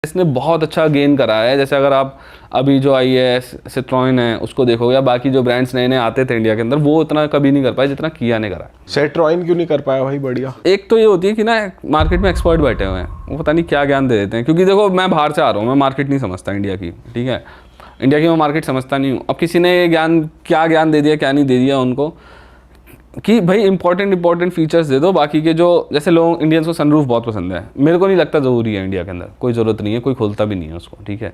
इसने बहुत अच्छा गेन करा है। जैसे अगर आप अभी जो आई है सिट्रॉयन है उसको देखोगे या बाकी जो ब्रांड्स नए नए आते थे इंडिया के अंदर, वो उतना कभी नहीं कर पाए जितना किया ने करा। सिट्रॉयन क्यों नहीं कर पाया भाई? बढ़िया। एक तो ये होती है कि ना मार्केट में एक्सपर्ट बैठे हुए हैं, वो पता नहीं क्या ज्ञान दे देते हैं। क्योंकि देखो मैं बाहर से आ रहा हूँ, मैं मार्केट नहीं समझता इंडिया की, ठीक है, इंडिया की मैं मार्केट समझता नहीं हूँ। अब किसी ने ज्ञान क्या ज्ञान दे दिया क्या नहीं दे दिया उनको कि भाई इंपॉर्टेंट फीचर्स दे दो। बाकी के जो जैसे लोग इंडियंस को सनरूफ बहुत पसंद है, मेरे को नहीं लगता ज़रूरी है इंडिया के अंदर, कोई ज़रूरत नहीं है, कोई खोलता भी नहीं है उसको, ठीक है।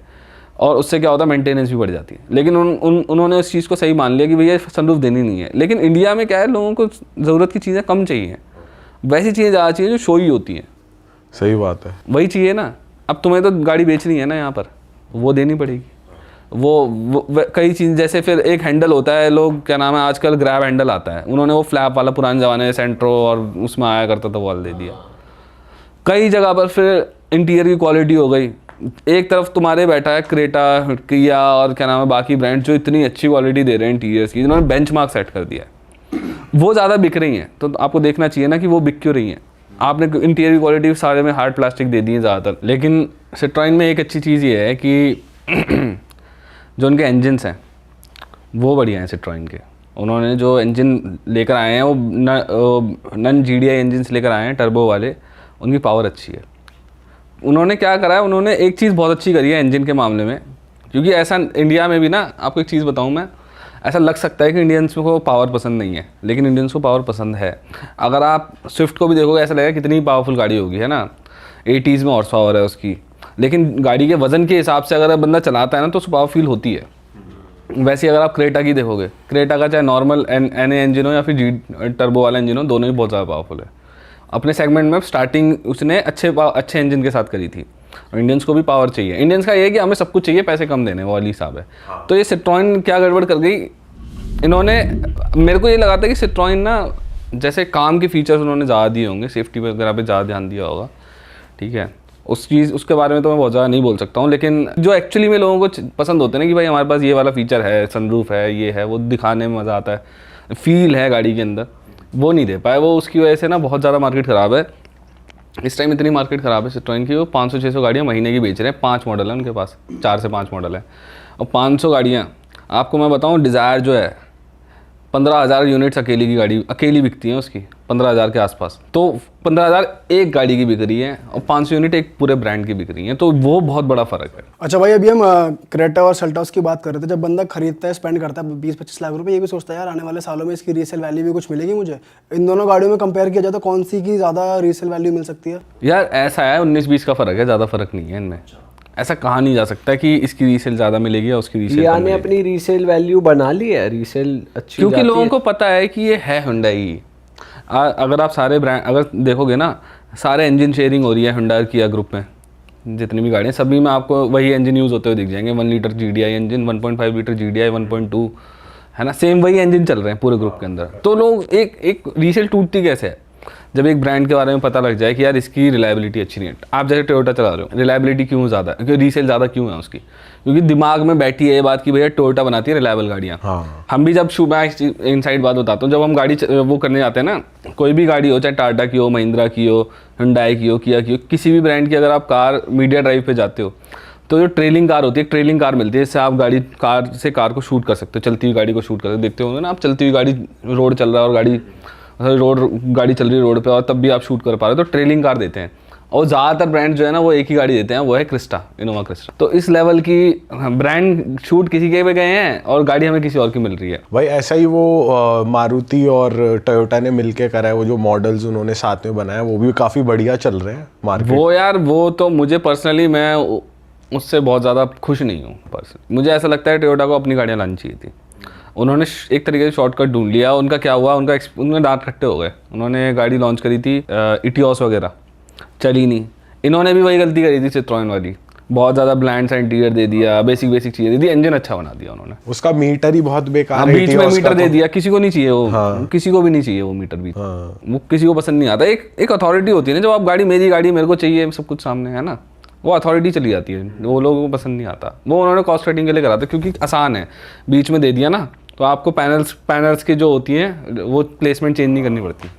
और उससे क्या होता है मेंटेनेंस भी बढ़ जाती है। लेकिन उन्होंने उस चीज़ को सही मान लिया कि भैया सनरूफ देनी नहीं है। लेकिन इंडिया में क्या है, लोगों को ज़रूरत की चीज़ें कम चाहिए, वैसी चीज़ें ज़्यादा चाहिए जो शो ही होती हैं। सही बात है, वही चाहिए ना। अब तुम्हें तो गाड़ी बेचनी है ना यहाँ पर, वो देनी पड़ेगी। वो कई चीज़, जैसे फिर एक हैंडल होता है, लोग क्या नाम है आजकल ग्रैब हैंडल आता है, उन्होंने वो फ्लैप वाला पुराने ज़माने में सेंट्रो और उसमें आया करता था वॉल दे दिया। कई जगह पर फिर इंटीरियर की क्वालिटी हो गई, एक तरफ तुम्हारे बैठा है क्रेटा, किया और क्या नाम है बाकी ब्रांड जो इतनी अच्छी क्वालिटी दे रहे हैं इंटीरियर्स की, जिन्होंने बेंचमार्क सेट कर दिया है, वो ज़्यादा बिक रही हैं। तो आपको देखना चाहिए ना कि वो बिक क्यों रही हैं। आपने इंटीरियर की क्वालिटी सारे में हार्ड प्लास्टिक दे दी है ज़्यादातर। लेकिन सिट्रॉयन में एक अच्छी चीज़ ये है कि जो उनके इंजन्स हैं वो बढ़िया हैं सिट्रॉयन के। उन्होंने जो इंजन लेकर आए हैं वो नन GDI इंजन्स लेकर आए हैं, टर्बो वाले, उनकी पावर अच्छी है। उन्होंने क्या करा है, उन्होंने एक चीज़ बहुत अच्छी करी है इंजन के मामले में। क्योंकि ऐसा इंडिया में भी ना, आपको एक चीज़ बताऊं मैं, ऐसा लग सकता है कि इंडियंस को पावर पसंद नहीं है, लेकिन इंडियंस को पावर पसंद है। अगर आप स्विफ्ट को भी देखोगे ऐसा लगेगा कितनी पावरफुल गाड़ी होगी, है ना, 80s में हॉर्स पावर है उसकी। लेकिन गाड़ी के वजन के हिसाब से अगर बंदा चलाता है ना तो उसको पावर फील होती है। वैसे अगर आप क्रेटा की देखोगे, क्रेटा का चाहे नॉर्मल NA इंजन हो या फिर टर्बो वाला इंजन हो, दोनों ही बहुत ज़्यादा पावरफुल है। अपने सेगमेंट में स्टार्टिंग उसने अच्छे इंजन के साथ करी थी। और इंडियंस को भी पावर चाहिए। इंडियंस का ये है कि हमें सब कुछ चाहिए, पैसे कम देने वाली हिसाब है। तो ये सिट्रॉयन क्या गड़बड़ कर गई इन्होंने, मेरे को ये लगा था कि सिट्रॉयन ना जैसे काम के फीचर्स उन्होंने ज़्यादा दिए होंगे, सेफ्टी वगैरह पे ज़्यादा ध्यान दिया होगा, ठीक है। उसके बारे में तो मैं बहुत ज़्यादा नहीं बोल सकता हूँ। लेकिन जो एक्चुअली में लोगों को पसंद होते हैं ना कि भाई हमारे पास ये वाला फीचर है, सनरूफ है, ये है, वो दिखाने में मज़ा आता है, फील है गाड़ी के अंदर, वो नहीं दे पाए। वो उसकी वजह से ना बहुत ज़्यादा मार्केट ख़राब है इस टाइम। इतनी मार्केट ख़राब है सिट्रॉयन की, वो 500-600 गाड़ियाँ महीने की बेच रहे हैं। 5 मॉडल है उनके पास, 4 से 5 मॉडल है। और 500 गाड़ियाँ, आपको मैं बताऊँ, डिज़ायर जो है 15,000 यूनिट्स अकेली बिकती हैं उसकी, 15,000 के आसपास। तो 15,000 एक गाड़ी की बिक रही है और 500 यूनिट एक पूरे ब्रांड की बिक रही हैं, तो वो बहुत बड़ा फ़र्क है। अच्छा भाई, अभी हम क्रेटा और सेल्टॉस की बात कर रहे थे। जब बंदा खरीदता है, स्पेंड करता है 20-25 लाख रुपए, ये भी सोचता है यार आने वाले सालों में इसकी रीसेल वैल्यू भी कुछ मिलेगी मुझे। इन दोनों गाड़ियों में कंपेयर किया जाए तो कौन सी की ज़्यादा रीसेल वैल्यू मिल सकती है? यार ऐसा है 19-20 का फ़र्क है, ज़्यादा फ़र्क नहीं है इनमें। ऐसा कहा नहीं जा सकता कि इसकी रीसेल ज़्यादा मिलेगी या उसकी रीसेल ने अपनी रीसेल वैल्यू बना ली है, रीसेल अच्छी, क्योंकि लोगों को पता है कि ये है हुंडई। अगर आप सारे ब्रांड अगर देखोगे ना, सारे इंजन शेयरिंग हो रही है हुंडई किया ग्रुप में, जितनी भी गाड़ियाँ सभी में आपको वही इंजन यूज़ होते हुए दिख जाएंगे। 1 litre GDI engine, 1.5 litre GDI, 1.2, है ना, सेम वही इंजन चल रहे हैं पूरे ग्रुप के अंदर। तो लोग एक रीसेल टूटती कैसे है, जब एक ब्रांड के बारे में पता लग जाए कि यार इसकी रिलायबिलिटी अच्छी नहीं है। आप जैसे टोयोटा चला रहे हो, रिलायबिलिटी क्यों ज़्यादा है, क्योंकि रीसेल ज़्यादा क्यों है उसकी, क्योंकि दिमाग में बैठी है ये बात कि भैया टोयोटा बनाती है रिलायबल गाड़ियाँ। हाँ। हम भी जब इनसाइड बात बताता हूँ, जब हम गाड़ी वो करने जाते हैं ना, कोई भी गाड़ी हो, चाहे टाटा की हो, महिंद्रा की हो, हुंडई की हो, किया की हो, किसी भी ब्रांड की अगर आप कार मीडिया ड्राइव पे जाते हो तो जो ट्रेलिंग कार होती है, ट्रेलिंग कार मिलती है, जिससे आप कार को शूट कर सकते हो, चलती हुई गाड़ी को शूट कर सकते हो। देखते होंगे ना आप, चलती हुई गाड़ी, रोड चल रहा है और गाड़ी चल रही है रोड पे और तब भी आप शूट कर पा रहे हो, तो ट्रेलिंग कार देते हैं। और ज़्यादातर ब्रांड जो है ना वो एक ही गाड़ी देते हैं, वो है क्रिस्टा, इनोवा क्रिस्टा। तो इस लेवल की ब्रांड शूट किसी के पे गए हैं और गाड़ी हमें किसी और की मिल रही है। भाई ऐसा ही वो मारुति और टोयोटा ने मिलके करा है, वो जो मॉडल्स उन्होंने साथ में बनाया वो भी काफ़ी बढ़िया चल रहे हैं मार्केट। वो यार वो तो मुझे पर्सनली, मैं उससे बहुत ज़्यादा खुश नहीं हूँ पर्सनली। मुझे ऐसा लगता है टोयोटा को अपनी गाड़ियाँ लानी चाहिए थी। उन्होंने एक तरीके से शॉर्टकट ढूंढ लिया। उनका क्या हुआ, उनके दांत खट्टे हो गए। उन्होंने गाड़ी लॉन्च करी थी इटियोस वगैरह, चली नहीं। इन्होंने भी वही गलती करी थी सिट्रॉयन वाली, बहुत ज़्यादा ब्लैंड सा इंटीरियर दे दिया, बेसिक चीज़ें दे दी, इंजन अच्छा बना दिया उन्होंने। उसका मीटर ही बहुत बेकार है, बीच में मीटर दे दिया, किसी को नहीं चाहिए वो। हाँ। किसी को भी नहीं चाहिए वो मीटर भी। हाँ। वो किसी को पसंद नहीं आता। एक अथॉरिटी होती है ना, जब आप गाड़ी मेरी गाड़ी मेरे को चाहिए, सब कुछ सामने है ना, वो अथॉरिटी चली जाती है, वो लोगों को पसंद नहीं आता। वो उन्होंने कॉस्ट कटिंग के लिए करा था, क्योंकि आसान है, बीच में दे दिया ना, तो आपको पैनल्स की जो होती हैं वो प्लेसमेंट चेंज नहीं करनी पड़ती।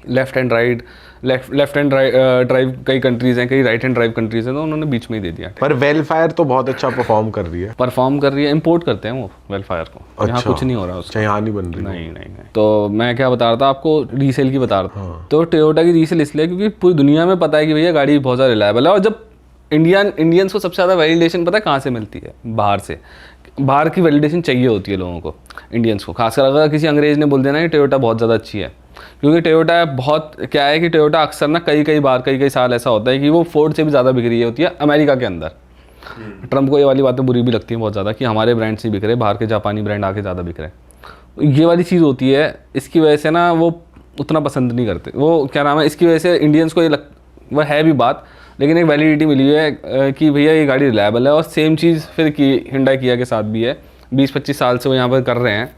Left hand right, left hand drive कई कंट्रीज हैं, कई राइट हैंड ड्राइव कंट्रीज हैं, तो उन्होंने बीच में ही दे दिया। पर वेलफायर तो बहुत अच्छा परफॉर्म कर रही है। परफॉर्म कर रही है, इंपोर्ट करते हैं वो वेलफायर को, यहाँ कुछ नहीं हो रहा उसका। अच्छा, यहाँ नहीं बन रही। नहीं। तो मैं क्या बता रहा था आपको, रीसेल की बता रहा था। तो टोयोटा की रीसेल इसलिए क्योंकि पूरी दुनिया में पता है कि भैया गाड़ी बहुत ज़्यादा रिलायबल है। और जब इंडियंस को सबसे ज़्यादा वैलिडेशन पता है कहाँ से मिलती है? बाहर से। बाहर की वैलिडेशन चाहिए होती है लोगों को, इंडियंस को। खासकर अगर किसी अंग्रेज ने बोल देना कि टोयोटा बहुत ज़्यादा अच्छी है, क्योंकि टोयोटा बहुत क्या है कि टोयोटा अक्सर ना कई साल ऐसा होता है कि वो फोर्ड से भी ज़्यादा बिक रही होती है अमेरिका के अंदर। ट्रम्प को ये वाली बातें बुरी भी लगती हैं बहुत ज़्यादा कि हमारे ब्रांड से बिक रहे, बाहर के जापानी ब्रांड आके ज़्यादा बिक रहे। ये वाली चीज़ होती है, इसकी वजह से ना वो उतना पसंद नहीं करते। वो क्या नाम है, इसकी वजह से इंडियंस को ये वह है भी बात, लेकिन एक वैलिडिटी मिली है कि भैया ये गाड़ी रिलायबल है। और सेम चीज़ फिर की हिंडा किया के साथ भी है। 20-25 साल से वो यहाँ पर कर रहे हैं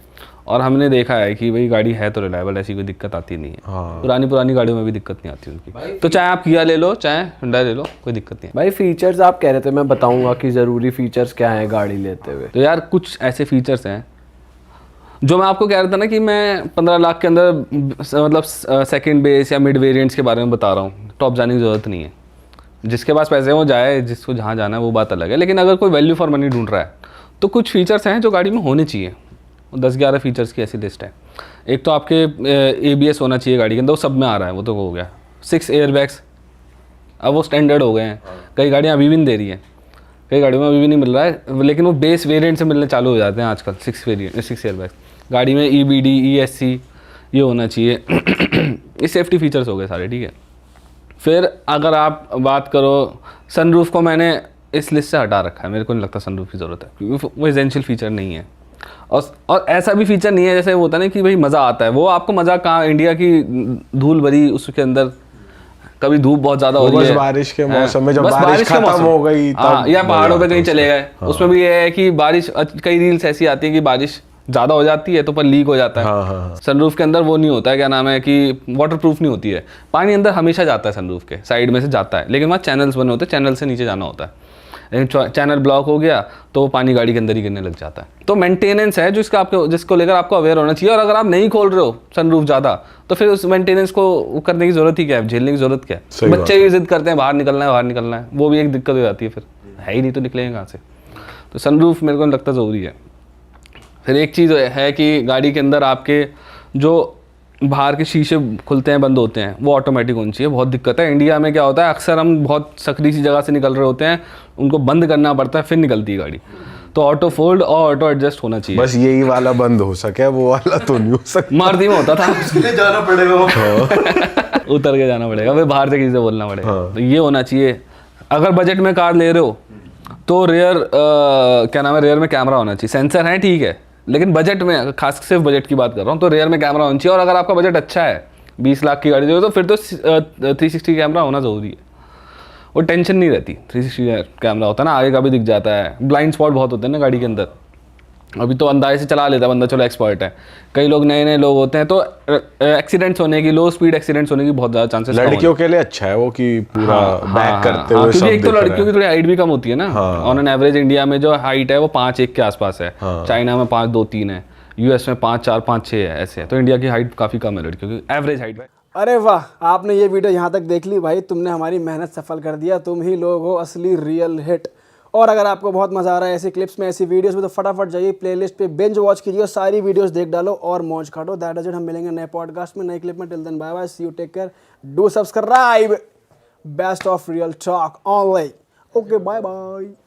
और हमने देखा है कि भाई गाड़ी है तो रिलायबल, ऐसी कोई दिक्कत आती नहीं है। हाँ। पुरानी गाड़ियों में भी दिक्कत नहीं आती उनकी। तो चाहे आप किया ले लो, चाहे हिंडा ले लो, कोई दिक्कत नहीं है। भाई फीचर्स आप कह रहे थे, मैं बताऊंगा कि ज़रूरी फीचर्स क्या हैं गाड़ी लेते हुए। तो यार कुछ ऐसे फीचर्स हैं जो मैं आपको कह रहा था ना कि मैं 15 लाख के अंदर मतलब सेकंड बेस या मिड वेरिएंट्स के बारे में बता रहा हूँ। टॉप जाने की ज़रूरत नहीं है, जिसके पास पैसे हैं वो जाए, जिसको जहाँ जाना है वो बात अलग है। लेकिन अगर कोई वैल्यू फॉर मनी ढूंढ रहा है तो कुछ फीचर्स हैं जो गाड़ी में होने चाहिए। 10-11 फीचर्स की ऐसी लिस्ट है। एक तो आपके ABS होना चाहिए गाड़ी के अंदर, वो सब में आ रहा है, वो तो हो गया। 6 एयरबैग्स अब वो स्टैंडर्ड हो गए हैं। कई गाड़ियाँ अभी भी नहीं दे रही हैं, कई गाड़ियों में अभी भी नहीं मिल रहा है, लेकिन वो बेस वेरिएंट से मिलने चालू हो जाते हैं आजकल। 6 एयरबैग्स गाड़ी में, EBD ESC ये होना चाहिए। ये सेफ्टी फीचर्स हो गए सारे, ठीक है। फिर अगर आप बात करो सनरूफ को, मैंने इस लिस्ट से हटा रखा है, मेरे को नहीं लगता सनरूफ की ज़रूरत है, क्योंकि वो एसेंशियल फीचर नहीं है। और ऐसा भी फीचर नहीं है जैसे वो होता है ना कि भाई मज़ा आता है। वो आपको मज़ा कहाँ, इंडिया की धूल भरी उसके अंदर कभी धूप बहुत ज़्यादा हो रही है, बारिश के मौसम में जब बारिश खत्म हो गई तब, या पहाड़ों पे कहीं चले गए, उसमें भी ये है कि बारिश, कई रील्स ऐसी आती है कि बारिश ज़्यादा हो जाती है तो पर लीक हो जाता है। सनरूफ के अंदर वो नहीं होता है, क्या नाम है कि वाटर प्रूफ नहीं होती है। पानी अंदर हमेशा जाता है, सनरूफ के साइड में से जाता है, लेकिन वहाँ चैनल्स बने होते हैं, चैनल से नीचे जाना होता है। लेकिन चैनल ब्लॉक हो गया तो वो पानी गाड़ी के अंदर ही गिरने लग जाता है। तो मेंटेनेंस है जो इसका आपको, जिसको लेकर आपको अवेयर होना चाहिए। और अगर आप नहीं खोल रहे हो सनरूफ ज़्यादा तो फिर उस मेंटेनेंस को करने की ज़रूरत ही क्या है, झेलने की ज़रूरत क्या है। बच्चे भी जिद करते हैं बाहर निकलना है, वो भी एक दिक्कत हो जाती है, फिर है ही नहीं तो निकलेंगे कहाँ से। तो सनरूफ मेरे को नहीं लगता ज़रूरी है। फिर एक चीज़ है कि गाड़ी के अंदर आपके जो बाहर के शीशे खुलते हैं बंद होते हैं वो ऑटोमेटिक होनी चाहिए। बहुत दिक्कत है इंडिया में, क्या होता है अक्सर हम बहुत सकरी सी जगह से निकल रहे होते हैं, उनको बंद करना पड़ता है फिर निकलती है गाड़ी। तो ऑटो फोल्ड और ऑटो एडजस्ट होना चाहिए। बस यही वाला बंद हो सके, वो वाला तो नहीं हो सकता। मारुति में होता था उसके लिए जाना पड़ेगा वो। उतर के जाना पड़ेगा, फिर बाहर से किसी से बोलना पड़ेगा। तो ये होना चाहिए। अगर बजट में कार ले रहे हो तो रेयर क्या नाम है, रेयर में कैमरा होना चाहिए। सेंसर है ठीक है, लेकिन बजट में, खास सिर्फ बजट की बात कर रहा हूँ, तो रेयर में कैमरा होना चाहिए। और अगर आपका बजट अच्छा है, 20 लाख की गाड़ी जो है, तो फिर तो 360 कैमरा होना ज़रूरी है। वो टेंशन नहीं रहती, 360 कैमरा होता है ना, आगे का भी दिख जाता है। ब्लाइंड स्पॉट बहुत होते हैं ना गाड़ी के अंदर, अभी तो अंदाजे से चला लेता है बंदा, चलो एक्सपर्ट है। कई लोग नए लोग होते हैं तो एक्सीडेंट्स होने की, लो स्पीड एक्सीडेंट्स होने की बहुत ज़्यादा चांसेस। लड़कियों के लिए अच्छा है वो कि पूरा बैक करते हुए क्योंकि सब एक तो दिख रहा है। लड़कियों की थोड़ी हाइट भी कम होती है ना। ऑन एन एवरेज इंडिया में जो हाइट है वो 5'1" के आसपास है। चाइना में 5'2'3" है, US में 5'4", 5'6" है, ऐसे है। तो इंडिया की हाइट काफ़ी कम है लड़कियों की, एवरेज हाइट। अरे वाह, आपने ये वीडियो यहाँ तक देख ली भाई, तुमने हमारी मेहनत सफल कर दिया। तुम ही लोग हो असली रियल हिट। और अगर आपको बहुत मज़ा आ रहा है ऐसी क्लिप्स में, ऐसी वीडियोस में, तो फटाफट जाइए प्लेलिस्ट पे, बिंज वॉच कीजिए, सारी वीडियोस देख डालो और मौज काटो। That is it. हम मिलेंगे नए पॉडकास्ट में, नई क्लिप में। Till then bye bye, see you, take care, do subscribe. Best of real talk online. Okay, bye bye.